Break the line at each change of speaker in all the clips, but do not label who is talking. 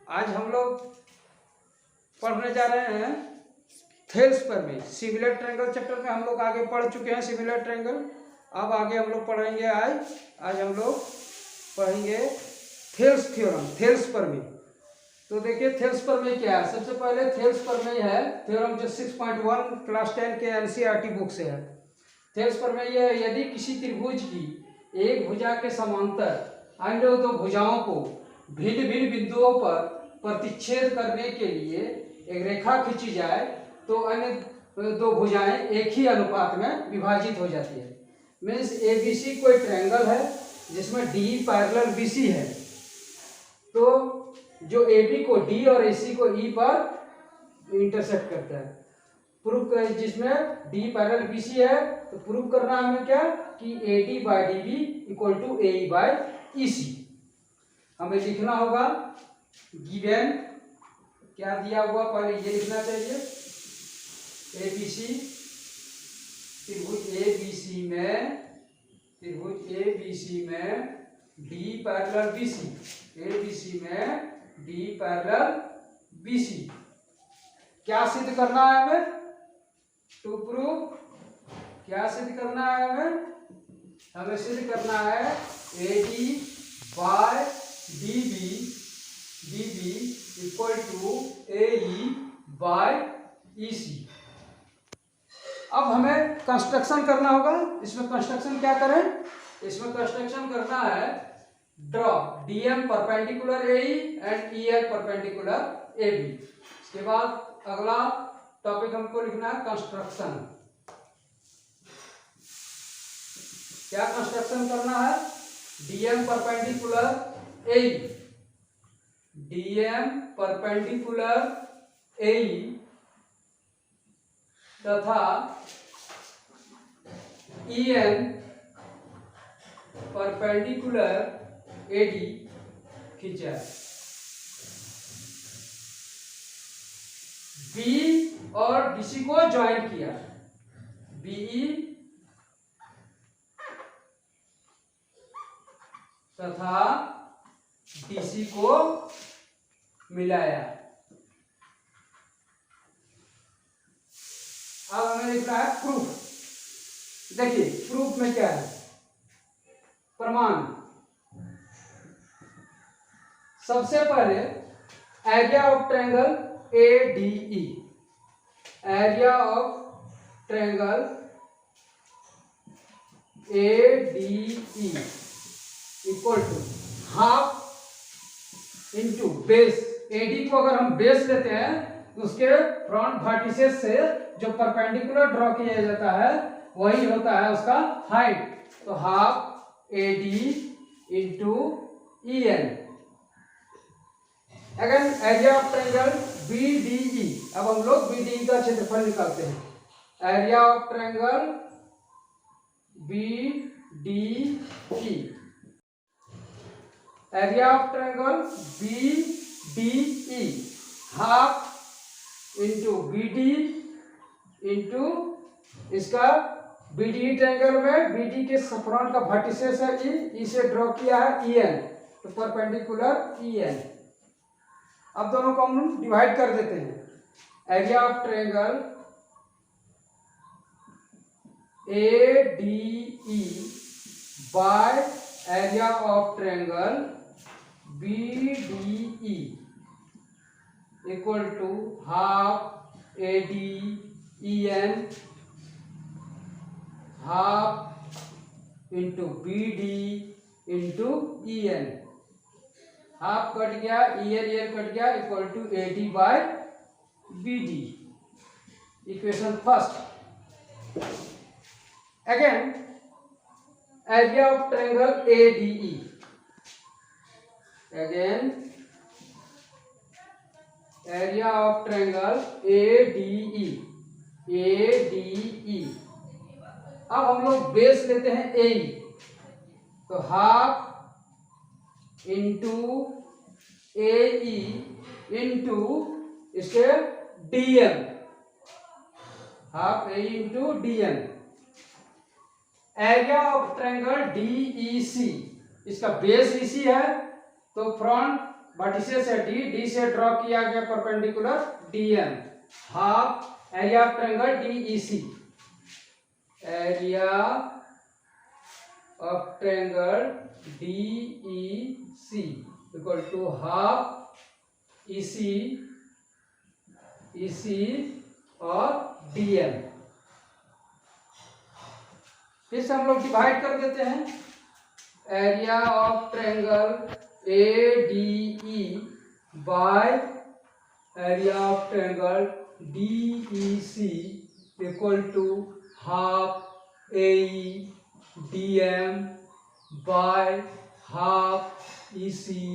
आज हम लोग पढ़ने जा रहे हैं थेल्स पर में। सिमिलर ट्रायंगल चैप्टर में हम लोग आगे पढ़ चुके हैं सिमिलर ट्रायंगल। अब आगे हम लोग पढ़ेंगे आज हम लोग पढ़ेंगे थेल्स थ्योरम, थेल्स पर में। तो देखिए थेल्स पर में क्या है। सबसे पहले थेल्स पर में है थ्योरम जो 6.1 क्लास 10 के एनसीईआरटी बुक से है। थेल्स पर में यह है, यदि किसी त्रिभुज की एक भुजा के समांतर अन्य दो भुजाओं को भिन्न भिन्न बिंदुओं पर प्रतिच्छेद करने के लिए एक रेखा खींची जाए तो अन्य दो भुजाएं एक ही अनुपात में विभाजित हो जाती है। मीन्स एबीसी कोई ट्रायंगल है जिसमें डी पैरेलल बीसी है, तो जो AB को D और AC को E पर इंटरसेक्ट करता है। प्रूफ कर, जिसमें D पैरेलल BC है तो प्रूफ करना है हमें क्या कि AD by DB equal to AE by EC। हमें लिखना होगा गिवन क्या दिया हुआ, पहले ये लिखना चाहिए ABC त्रिभुज ABC में D पैरेलल BC, ABC में D पैरेलल BC। क्या सिद्ध करना है हमें? टू प्रूव क्या सिद्ध करना है हमें सिद्ध करना है AD by DB equal to AE by EC। अब हमें कंस्ट्रक्शन करना होगा। इसमें कंस्ट्रक्शन क्या करें? इसमें कंस्ट्रक्शन करना है draw DM perpendicular AE and EL perpendicular AB। इसके बाद अगला टॉपिक हमको लिखना है कंस्ट्रक्शन। क्या कंस्ट्रक्शन करना है? DM perpendicular AE, DM perpendicular AE तथा EN परपेंडिकुलर AD खींचा। B और DC को ज्वाइन किया, BE तथा DC को मिलाया। अब हमें लिखना है प्रूफ। देखिए प्रूफ में क्या है, प्रमाण। सबसे पहले area of triangle ADE, area of triangle ADE equal to half into base. AD को अगर हम बेस लेते हैं तो उसके फ्रंट वर्टिसेस से जो परपेंडिकुलर ड्रॉ किया जाता है वही होता है उसका हाइट। तो half AD into EN। Again area of triangle BDE। अब हम लोग BDE का क्षेत्रफल निकालते हैं। Area of triangle BDE, area of triangle BDE half into BD into इसका BDE ट्रायंगल में BD के फ्रंट का वर्टिसेस है E से ड्रॉ किया है EN, तो परपेंडिकुलर EN। अब दोनों को हम डिवाइड कर देते हैं। Area of triangle ADE by area of triangle BDE equal to half AD EN half into BD into EN। Half cut गया, EN कट गया, equal to AD by BD। Equation first. Again area of triangle ADE, again area of triangle ADE। अब हम लोग base लेते हैं AE, तो half into AE into इसके DM, half AE into DM। Area of triangle DEC, इसका base EC है तो फ्रंट वर्टिसेस है डी से ड्रॉ किया गया perpendicular DM, half area of triangle DEC, area of triangle DEC equal to half EC और DM. फिर से हम लोग डिवाइड कर देते हैं, area of triangle ADE by area of triangle DEC equal to half AE DM by half EC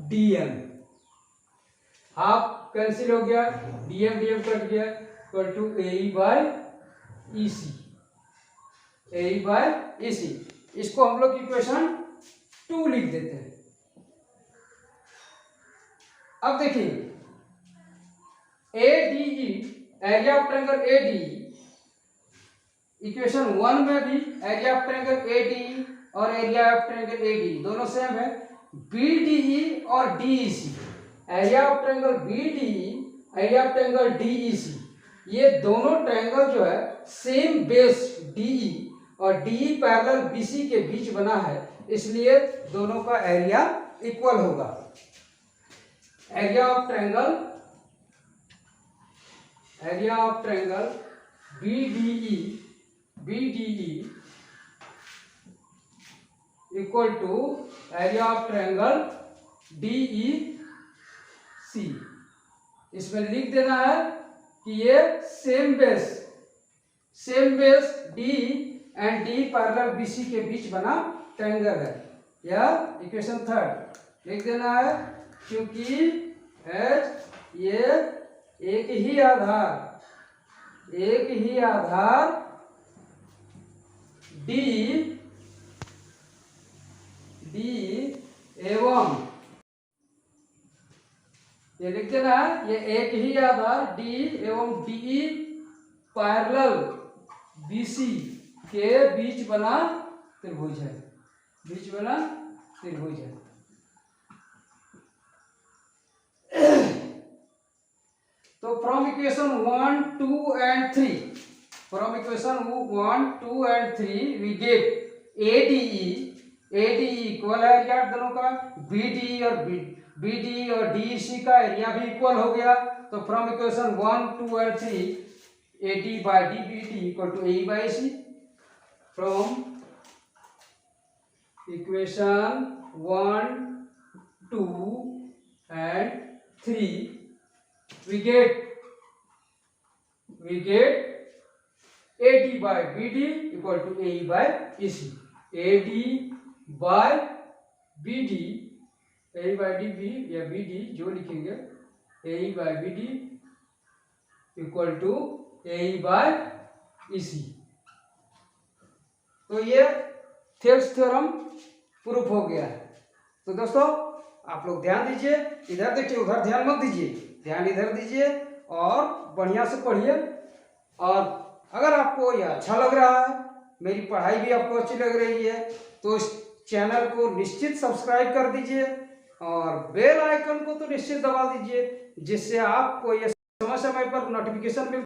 DM. Half cancel हो गया, डीएम डीएम कट गया, equal to AE by EC, AE by EC. इसको हम लोग equation 2 लिख देते हैं। अब देखिए ADE, area of triangle ADE, equation 1 में भी एरिया ऑफ ट्रायंगल एडीई और एरिया ऑफ ट्रायंगल एडी दोनों सेम है। बीडीई और DEC, area of triangle BDE, area of triangle DEC, ये दोनों ट्रायंगल जो है सेम बेस डीई और डीई पैरेलल बीसी के बीच बना है, इसलिए दोनों का एरिया इक्वल होगा। Area of triangle BDE equal to area of triangle DEC. इसमें लिख देना है कि ये same base D and D parallel BC के बीच बना ट्रायंगल है। या इक्वेशन 3 लिख देना है, क्योंकि एच ये एक ही आधार डी एवं, ये लिख देना है, ये एक ही आधार डी एवं डी पैरेलल बीसी के बीच बना त्रिभुज है, तो from equation 1, 2 and 3 we get ADE equal है एरिया दोनों का, बीडी और डीईसी का एरिया भी इक्वल हो गया। तो from equation 1, 2 and 3 AD by D BD equal to A by C. From equation 1, 2 and 3 we get AD by BD equal to AE by EC. AD by BD, AE by DB या BD जो लिखेंगे, AE by BD equal to AE by EC। तो ये Thales theorem proof हो गया है। तो दोस्तों आप लोग ध्यान दीजिए, इधर देखिए, उधर ध्यान मत दीजिए, ध्यान इधर दीजिए और बढ़िया से पढ़िए। और अगर आपको यह अच्छा लग रहा है, मेरी पढ़ाई भी आपको अच्छी लग रही है, तो इस चैनल को निश्चित सब्सक्राइब कर दीजिए और बेल आइकन को तो निश्चित दबा दीजिए, जिससे आपको यह समय समय पर नोटिफिकेशन मिल